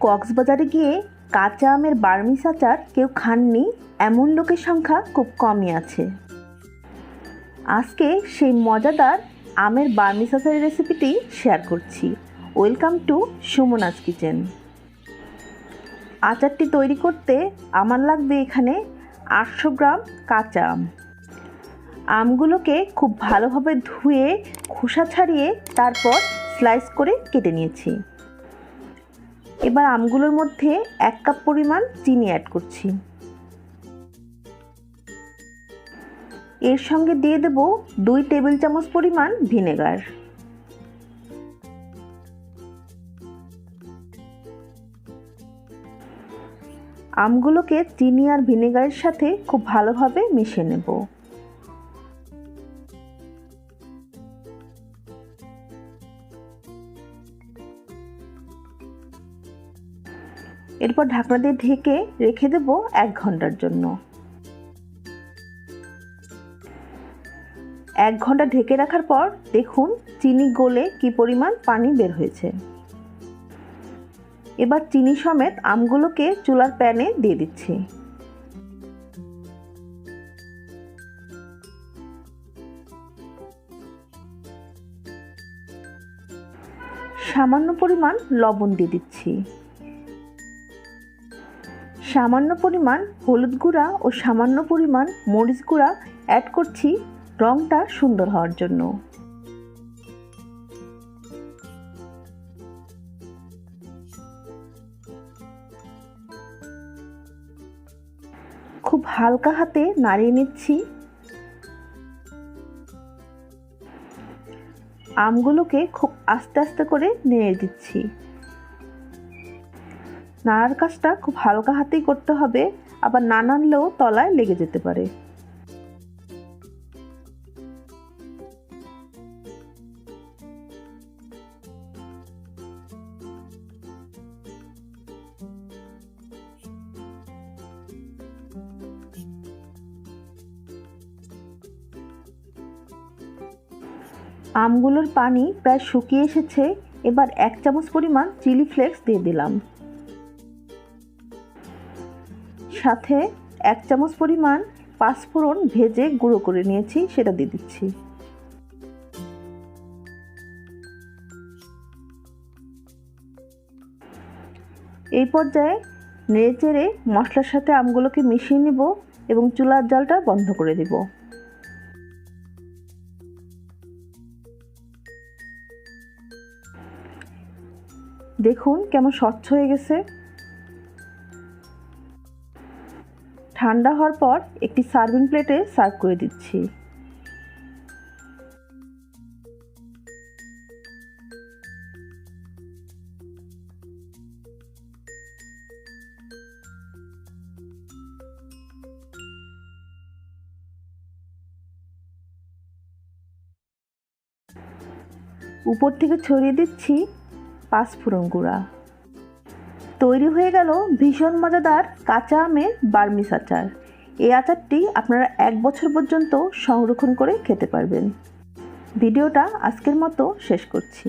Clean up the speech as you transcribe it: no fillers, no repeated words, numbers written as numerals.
কক্সবাজারে গিয়ে কাঁচা আমের বার্মিজ আচার কেউ খাননি এমন লোকের সংখ্যা খুব কমই আছে। আজকে সেই মজাদার আমের বার্মিজ আচারের রেসিপিটি শেয়ার করছি। Welcome to Sumana's kitchen. আচারটি তৈরি করতে আমার লাগবে এখানে 800 গ্রাম কাঁচা আম। আমগুলোকে খুব ভালোভাবে ধুয়ে খোসা ছাড়িয়ে তারপর স্লাইস করে কেটে নিয়েছি। এবার আমগুলোর মধ্যে 1 কাপ পরিমাণ চিনি অ্যাড করছি। এর সঙ্গে দিয়ে দেব 2 টেবিল চামচ পরিমাণ ভিনেগার। আমগুলোকে চিনি আর ভিনেগারের সাথে খুব ভালোভাবে মিশিয়ে নেব। এরপর ঢাকনা দিয়ে ঢেকে রেখে দেব 1 ঘন্টার জন্য। 1 ঘন্টা ঢেকে রাখার পর দেখুন চিনি গলে কি পরিমাণ পানি বের হয়েছে। এবার চিনি সমেত আমগুলোকে চুলার প্যানে দিয়ে দিচ্ছি। সামান্য পরিমাণ লবণ দিয়ে দিচ্ছি। সামান্য পরিমাণ হলুদ গুঁড়া ও সামান্য পরিমাণ মরিচ গুঁড়া অ্যাড করছি রঙটা সুন্দর হওয়ার জন্য। খুব হালকা হাতে নাড়িয়ে নিচ্ছি। আমগুলোকে খুব আস্তে আস্তে করে নেড়ে দিচ্ছি। নাড়ার কাজটা খুব হালকা হাতেই করতে হবে, আবার না নাড়লেও তলায় লেগে যেতে পারে। আমগুলোর পানি প্রায় শুকিয়ে এসেছে। এবার 1 চামচ পরিমাণ চিলি ফ্লেক্স দিয়ে দিলাম। সাথে 1 চামচ পরিমাণ পাঁচফোড়ন ভেজে গুঁড়ো করে নিয়েছি, সেটা দিয়ে দিচ্ছি। এই পর্যায়ে নেড়েচেড়ে মশলার সাথে আমগুলোকে মিশিয়ে নেব এবং চুলার জালটা বন্ধ করে দেব। দেখুন কেমন স্বচ্ছ হয়ে গেছে। ঠান্ডা হওয়ার পর একটি সার্ভিং প্লেটে সার্ভ করে দিচ্ছি। উপর থেকে ছড়িয়ে দিচ্ছি পাঁচফোড়ন গুঁড়া। তৈরি হয়ে গেল ভীষণ মজাদার কাঁচা আমের বার্মিজ আচার। এই আচারটি আপনারা 1 বছর পর্যন্ত সংরক্ষণ করে খেতে পারবেন। ভিডিওটা আজকের মতো শেষ করছি।